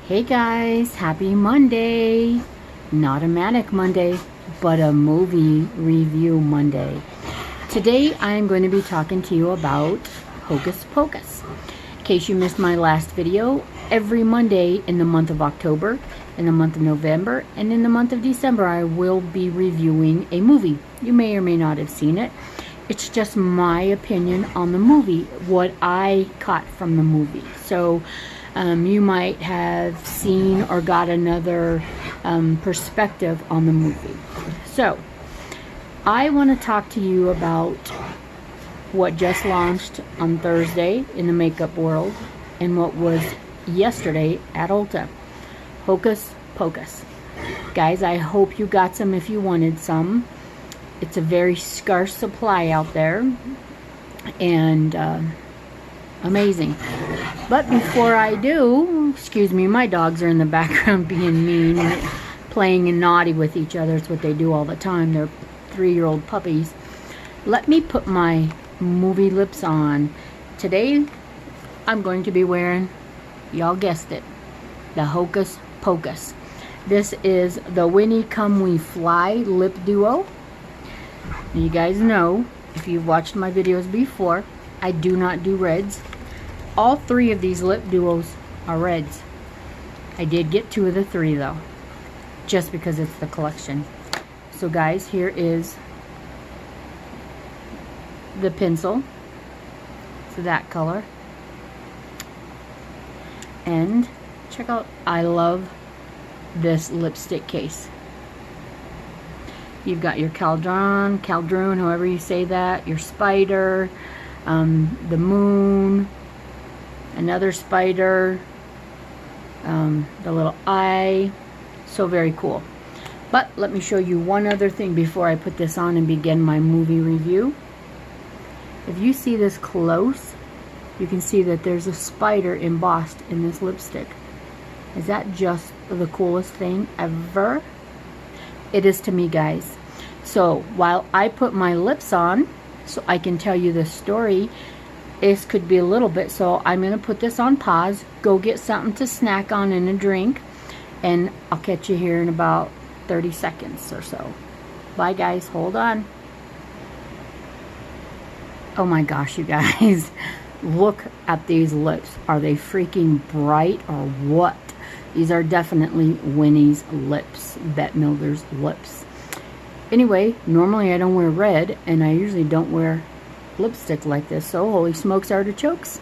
Hey guys, happy Monday. Not a manic Monday, but a movie review Monday. Today I'm going to be talking to you about Hocus Pocus. In case you missed my last video, every Monday in the month of October, in the month of November, and in the month of December I will be reviewing a movie. You may or may not have seen it. It's just my opinion on the movie, what I caught from the movie. So you might have seen or got another perspective on the movie. So I want to talk to you about what just launched on Thursday in the makeup world and what was yesterday at Ulta. Hocus Pocus. Guys, I hope you got some if you wanted some. It's a very scarce supply out there, and amazing. But before I do, excuse me, my dogs are in the background being mean and playing and naughty with each other. It's what they do all the time. They're 3-year-old puppies. Let me put my movie lips on. Today I'm going to be wearing, y'all guessed it, the Hocus Pocus. This is the Winnie Come We Fly lip duo. You guys know, if you've watched my videos before, I do not do reds. All 3 of these lip duos are reds. I did get 2 of the 3 though, just because it's the collection. So guys, here is the pencil. It's that color. And check out, I love this lipstick case. You've got your Caldron, however you say that, your spider, the moon, another spider, the little eye. So very cool. But let me show you one other thing before I put this on and begin my movie review. If you see this close, you can see that there's a spider embossed in this lipstick. Is that just the coolest thing ever? It is to me, guys. So while I put my lips on, so I can tell you the story, this could be a little bit, so I'm going to put this on pause, go get something to snack on and a drink, and I'll catch you here in about 30 seconds or so. Bye guys, hold on. Oh my gosh, you guys. Look at these lips. Are they freaking bright or what? These are definitely Winnie's lips, Bette Midler's lips. Anyway, normally I don't wear red, and I usually don't wear lipstick like this, so holy smokes artichokes.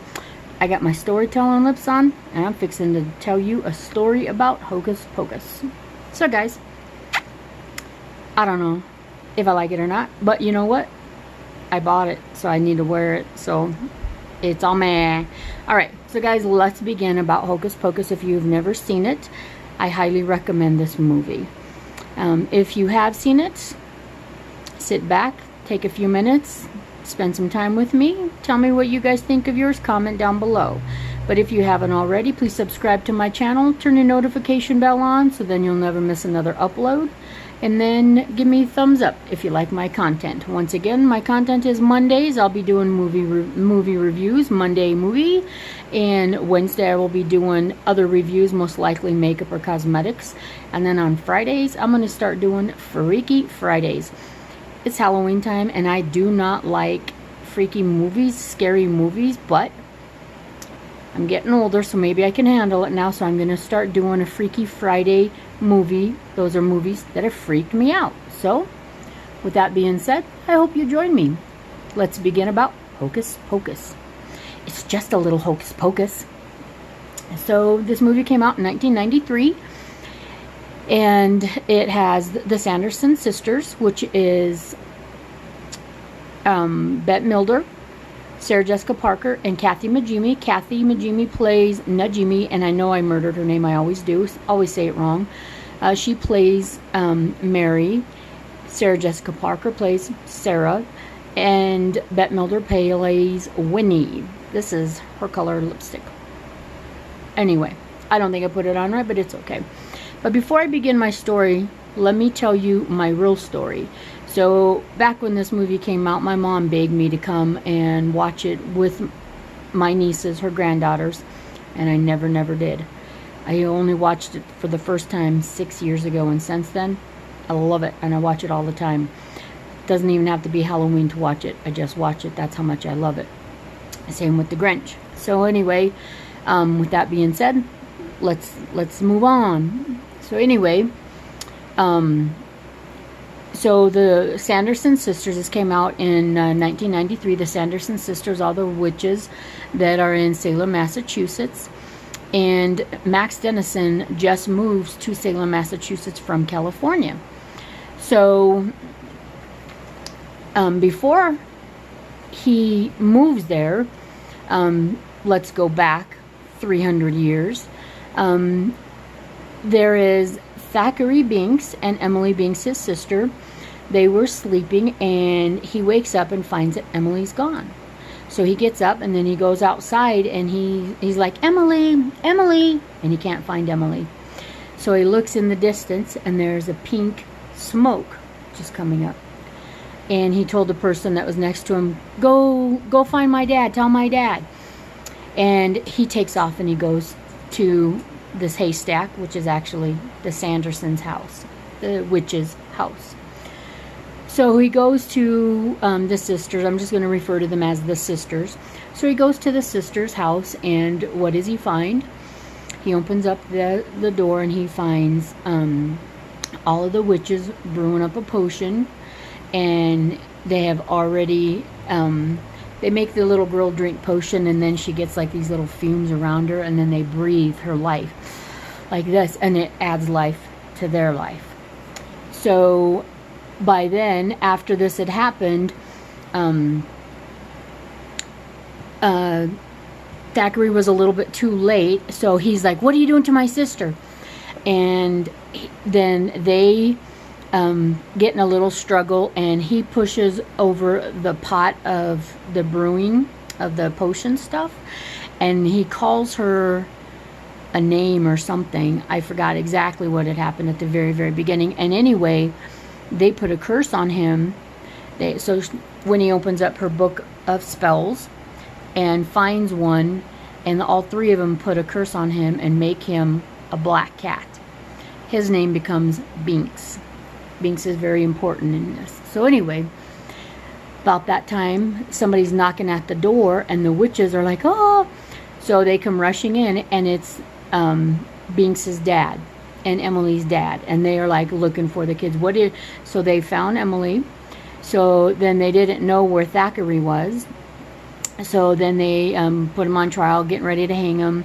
I got my storytelling lips on, and I'm fixing to tell you a story about Hocus Pocus. So guys, I don't know if I like it or not, but you know what? I bought it, so I need to wear it, so it's all meh. Alright, so guys, let's begin about Hocus Pocus. If you've never seen it, I highly recommend this movie. If you have seen it, sit back, take a few minutes, spend some time with me, tell me what you guys think of yours, comment down below. But if you haven't already, please subscribe to my channel, turn your notification bell on so then you'll never miss another upload. And then give me a thumbs up if you like my content. Once again, my content is Mondays. I'll be doing movie reviews, Monday movie. And Wednesday I will be doing other reviews, most likely makeup or cosmetics. And then on Fridays, I'm going to start doing Freaky Fridays. It's Halloween time, and I do not like freaky movies, scary movies, but I'm getting older, so maybe I can handle it now. So I'm going to start doing a Freaky Friday movie. Those are movies that have freaked me out. So with that being said, I hope you join me. Let's begin about Hocus Pocus. It's just a little Hocus Pocus. So this movie came out in 1993, and it has the Sanderson sisters, which is Bette Midler, Sarah Jessica Parker, and Kathy Najimy. Kathy Najimy plays Najimy, and I know I murdered her name. I always do. Always say it wrong. She plays Mary. Sarah Jessica Parker plays Sarah. And Bette Midler plays Winnie. This is her color lipstick. Anyway, I don't think I put it on right, but it's okay. But before I begin my story, let me tell you my real story. So back when this movie came out, my mom begged me to come and watch it with my nieces, her granddaughters, and I never did. I only watched it for the first time 6 years ago, and since then, I love it, and I watch it all the time. Doesn't even have to be Halloween to watch it. I just watch it. That's how much I love it. Same with The Grinch. So anyway, with that being said, let's move on. So anyway, so the Sanderson sisters, this came out in 1993. The Sanderson sisters are the witches that are in Salem, Massachusetts. And Max Dennison just moves to Salem, Massachusetts from California. So before he moves there, let's go back 300 years. There is Thackeray Binks and Emily Binks, his sister. They were sleeping, and he wakes up and finds that Emily's gone. So he gets up, and then he goes outside, and he's like, Emily, Emily, and he can't find Emily. So he looks in the distance, and there's a pink smoke just coming up. And he told the person that was next to him, go find my dad, tell my dad. And he takes off, and he goes to this haystack, which is actually the Sandersons' house, the witch's house. So he goes to the sisters. I'm just going to refer to them as the sisters. So he goes to the sisters' house, and what does he find? He opens up the door, and he finds all of the witches brewing up a potion, and they have already, they make the little girl drink potion, and then she gets like these little fumes around her, and then they breathe her life like this, and it adds life to their life. So by then, after this had happened, Thackeray was a little bit too late, so he's like, what are you doing to my sister? And then they get in a little struggle, and he pushes over the pot of the brewing of the potion stuff, and he calls her a name or something. I forgot exactly what had happened at the very, very beginning. And anyway, they put a curse on him. So when he opens up her book of spells and finds one, and all three of them put a curse on him and make him a black cat. His name becomes Binks. Binks is very important in this. So anyway, about that time, somebody's knocking at the door, and the witches are like, oh! So they come rushing in, and it's Binks's dad and Emily's dad, and they are like looking for the kids. So they found Emily. So then they didn't know where Thackeray was. So then they put him on trial, getting ready to hang him.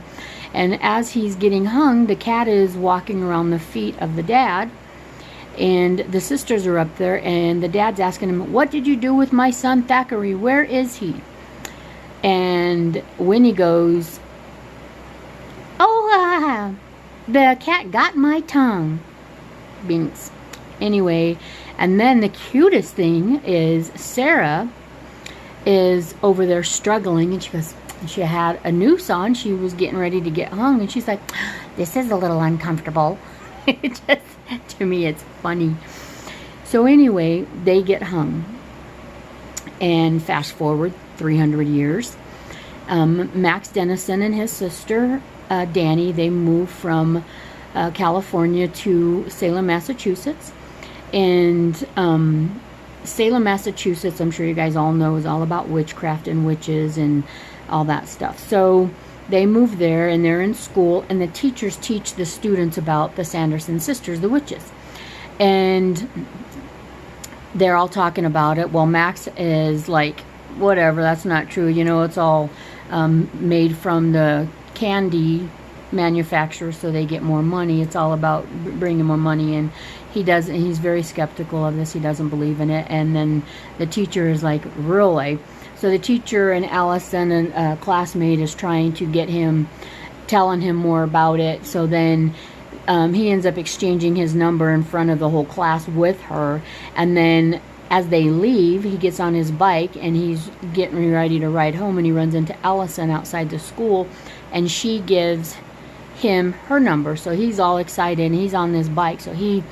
And as he's getting hung, the cat is walking around the feet of the dad, and the sisters are up there, and the dad's asking him, what did you do with my son Thackeray? Where is he? And Winnie goes, oh, the cat got my tongue. Binks. Anyway, and then the cutest thing is Sarah is over there struggling, and she goes, she had a noose on. She was getting ready to get hung, and she's like, this is a little uncomfortable. It just, to me, it's funny. So anyway, they get hung. And fast forward 300 years. Max Dennison and his sister, Danny, they moved from California to Salem, Massachusetts. And Salem, Massachusetts, I'm sure you guys all know, is all about witchcraft and witches and all that stuff. So they move there, and they're in school, and the teachers teach the students about the Sanderson sisters, the witches. And they're all talking about it. Well, Max is like, whatever, that's not true. You know, it's all made from the candy manufacturer, so they get more money. It's all about bringing more money in. He's very skeptical of this. He doesn't believe in it. And then the teacher is like, really? So the teacher and Allison, and a classmate, is trying to get him, telling him more about it. So then he ends up exchanging his number in front of the whole class with her. And then as they leave, he gets on his bike, and he's getting ready to ride home, and he runs into Allison outside the school, and she gives him her number. So he's all excited, and he's on this bike. So he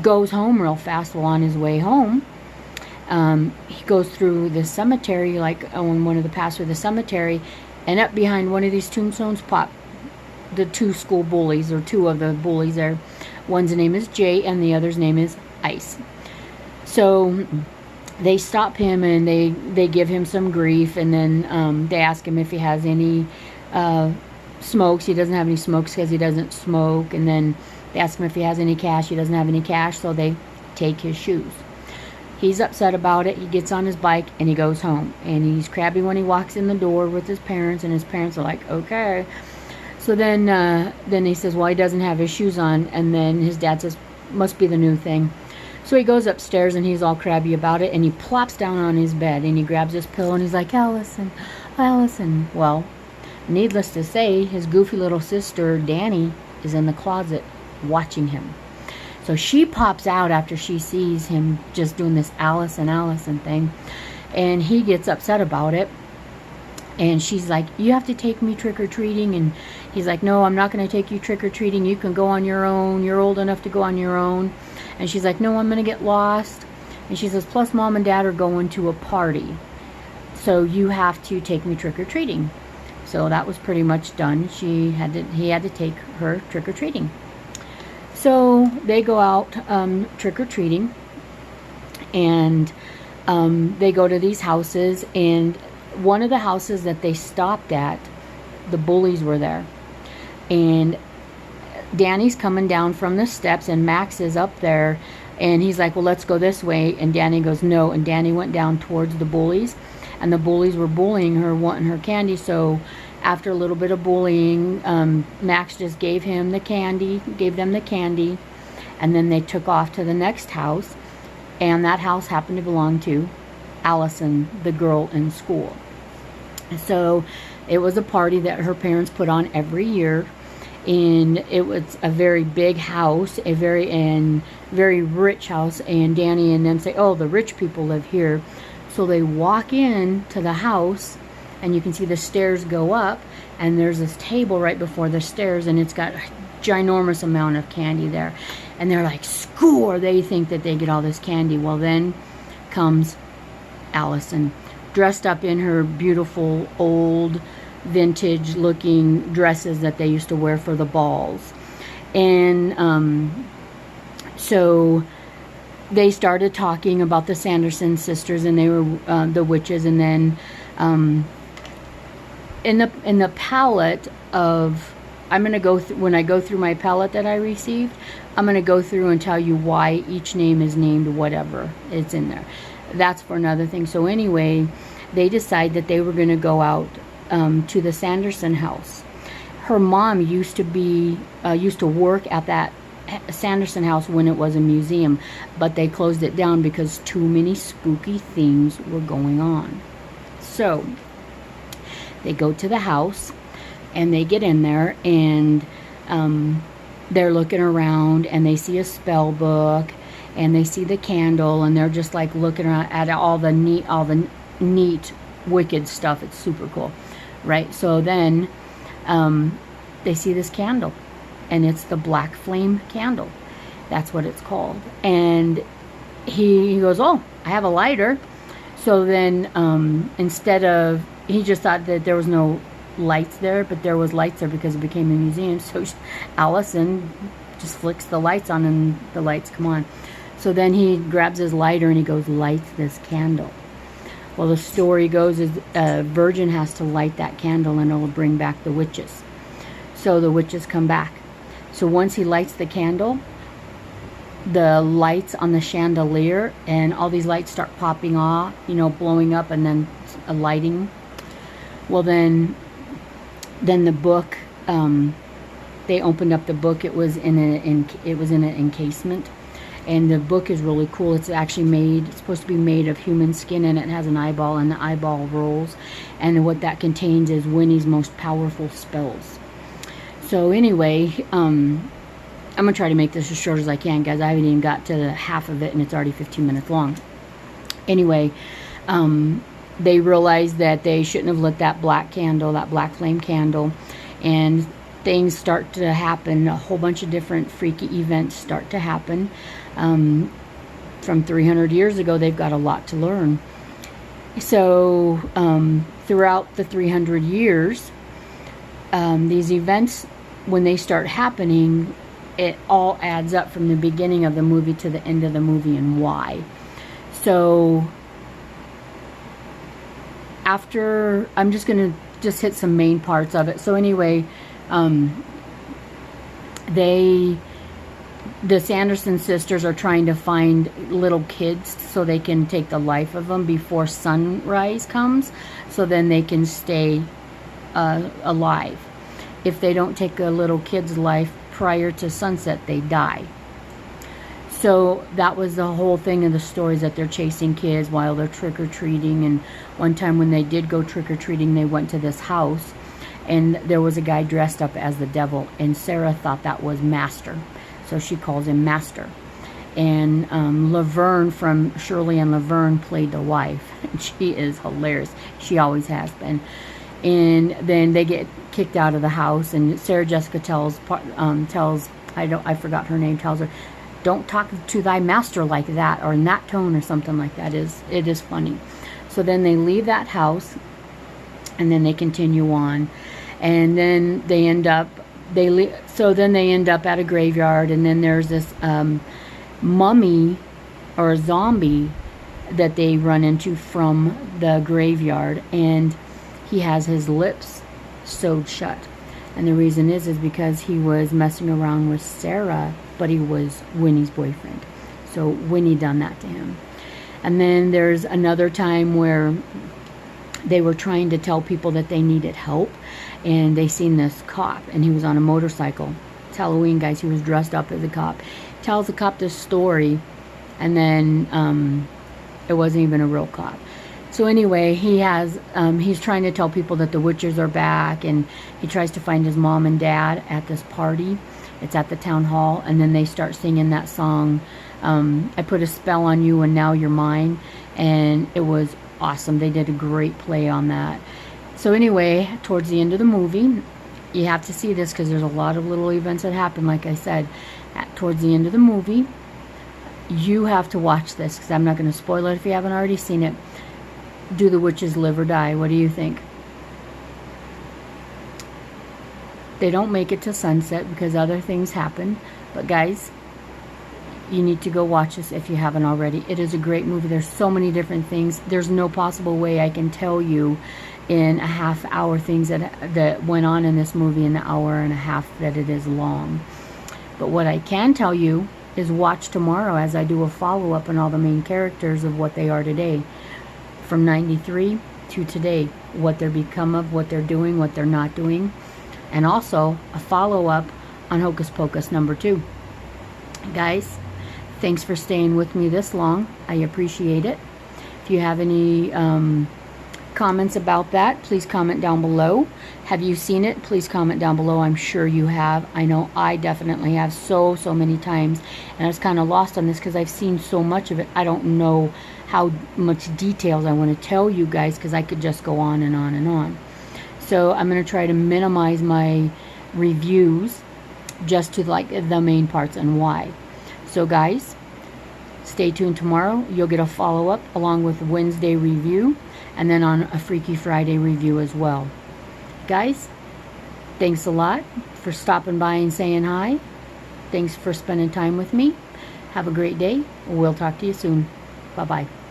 goes home real fast. Well, on his way home, he goes through the cemetery, like on one of the paths through the cemetery, and up behind one of these tombstones pop the two school bullies, or two of the bullies there. One's name is Jay and the other's name is Ice. So they stop him and they give him some grief, and then they ask him if he has any smokes. He doesn't have any smokes because he doesn't smoke. And then they ask him if he has any cash. He doesn't have any cash, so they take his shoes. He's upset about it. He gets on his bike and he goes home. And he's crabby when he walks in the door with his parents, and his parents are like, okay. So then he says, well, he doesn't have his shoes on. And then his dad says, must be the new thing. So he goes upstairs and he's all crabby about it, and he plops down on his bed and he grabs his pillow and he's like, Allison, Allison. Well, needless to say, his goofy little sister, Danny, is in the closet watching him. So she pops out after she sees him just doing this Allison, Allison thing. And he gets upset about it. And she's like, you have to take me trick-or-treating. And he's like, no, I'm not going to take you trick-or-treating. You can go on your own. You're old enough to go on your own. And she's like, no, I'm going to get lost. And she says, plus Mom and Dad are going to a party. So you have to take me trick-or-treating. So that was pretty much done. He had to take her trick-or-treating. So they go out trick-or-treating, and they go to these houses, and one of the houses that they stopped at, the bullies were there. And Danny's coming down from the steps, and Max is up there, and he's like, well, let's go this way. And Danny goes, no. And Danny went down towards the bullies, and the bullies were bullying her, wanting her candy. So after a little bit of bullying, Max just gave them the candy, and then they took off to the next house, and that house happened to belong to Allison, the girl in school. So it was a party that her parents put on every year, and it was a very big house, a very rich house, and Danny and them say, oh, the rich people live here. So they walk in to the house, and you can see the stairs go up, and there's this table right before the stairs, and it's got a ginormous amount of candy there. And they're like, score! They think that they get all this candy. Well, then comes Allison, dressed up in her beautiful old vintage looking dresses that they used to wear for the balls. And so they started talking about the Sanderson sisters, and they were the witches. And then in the palette of, I'm going to go when I go through my palette that I received, I'm going to go through and tell you why each name is named whatever it's in there. That's for another thing. So anyway, they decide that they were going to go out to the Sanderson house. Her mom used to work at that Sanderson house when it was a museum, but they closed it down because too many spooky things were going on. So they go to the house, and they get in there, and they're looking around, and they see a spell book, and they see the candle, and they're just like looking around at all the neat wicked stuff. It's super cool, right? So then they see this candle, and it's the black flame candle. That's what it's called. And he goes, oh, I have a lighter. So then instead of, he just thought that there was no lights there, but there was lights there because it became a museum. So Allison just flicks the lights on, and the lights come on. So then he grabs his lighter and he goes, lights this candle. Well, the story goes is a virgin has to light that candle, and it'll bring back the witches. So the witches come back. So once he lights the candle, the lights on the chandelier, and all these lights start popping off, blowing up, and then lighting. Well, then the book, they opened up the book. It was in an encasement, and the book is really cool. It's actually it's supposed to be made of human skin, and it has an eyeball, and the eyeball rolls, and what that contains is Winnie's most powerful spells. So anyway, I'm gonna try to make this as short as I can, guys. I haven't even got to the half of it, and it's already 15 minutes long. Anyway, they realized that they shouldn't have lit that black candle, that black flame candle, and things start to happen. A whole bunch of different freaky events start to happen. From 300 years ago, they've got a lot to learn. So throughout the 300 years, these events when they start happening, it all adds up from the beginning of the movie to the end of the movie and why. So after, I'm just going to just hit some main parts of it. So anyway, the Sanderson sisters are trying to find little kids so they can take the life of them before sunrise comes, so then they can stay alive. If they don't take a little kid's life prior to sunset, they die. So that was the whole thing of the stories, that they're chasing kids while they're trick-or-treating. And one time when they did go trick-or-treating, they went to this house and there was a guy dressed up as the devil, and Sarah thought that was Master, so she calls him Master. And Laverne from Shirley and Laverne played the wife, and she is hilarious. She always has been. And then they get kicked out of the house, and Sarah Jessica tells I forgot her name, tells her, "Don't talk to thy master like that," or in that tone, or something like that. It is funny. So then they leave that house, and then they continue on, and then they end up at a graveyard, and then there's this mummy or a zombie that they run into from the graveyard, and he has his lips sewed shut. And the reason is because he was messing around with Sarah, but he was Winnie's boyfriend. So Winnie done that to him. And then there's another time where they were trying to tell people that they needed help, and they seen this cop, and he was on a motorcycle. It's Halloween, guys. He was dressed up as a cop. Tells the cop this story, and then it wasn't even a real cop. So anyway, he's trying to tell people that the witches are back, and he tries to find his mom and dad at this party. It's at the town hall, and then they start singing that song, I put a spell on you and now you're mine, and it was awesome. They did a great play on that. So anyway, towards the end of the movie, you have to see this because there's a lot of little events that happen, like I said. Towards the end of the movie, you have to watch this because I'm not going to spoil it if you haven't already seen it. Do the witches live or die? What do you think? They don't make it to sunset because other things happen. But guys, you need to go watch this if you haven't already. It is a great movie. There's so many different things. There's no possible way I can tell you in a half hour things that went on in this movie in the hour and a half that it is long. But what I can tell you is watch tomorrow as I do a follow-up on all the main characters of what they are today. From 93 to today, what they're become of, what they're doing, what they're not doing, and also a follow-up on Hocus Pocus #2. Guys, thanks for staying with me this long. I appreciate it. If you have any comments about that, please comment down below. Have you seen it? Please comment down below. I'm sure you have. I know I definitely have so many times, and I was kind of lost on this because I've seen so much of it. I don't know how much details I want to tell you guys because I could just go on and on and on. So I'm going to try to minimize my reviews just to like the main parts and why. So guys, stay tuned tomorrow. You'll get a follow-up along with Wednesday review, and then on a Freaky Friday review as well. Guys, thanks a lot for stopping by and saying hi. Thanks for spending time with me. Have a great day. We'll talk to you soon. Bye-bye.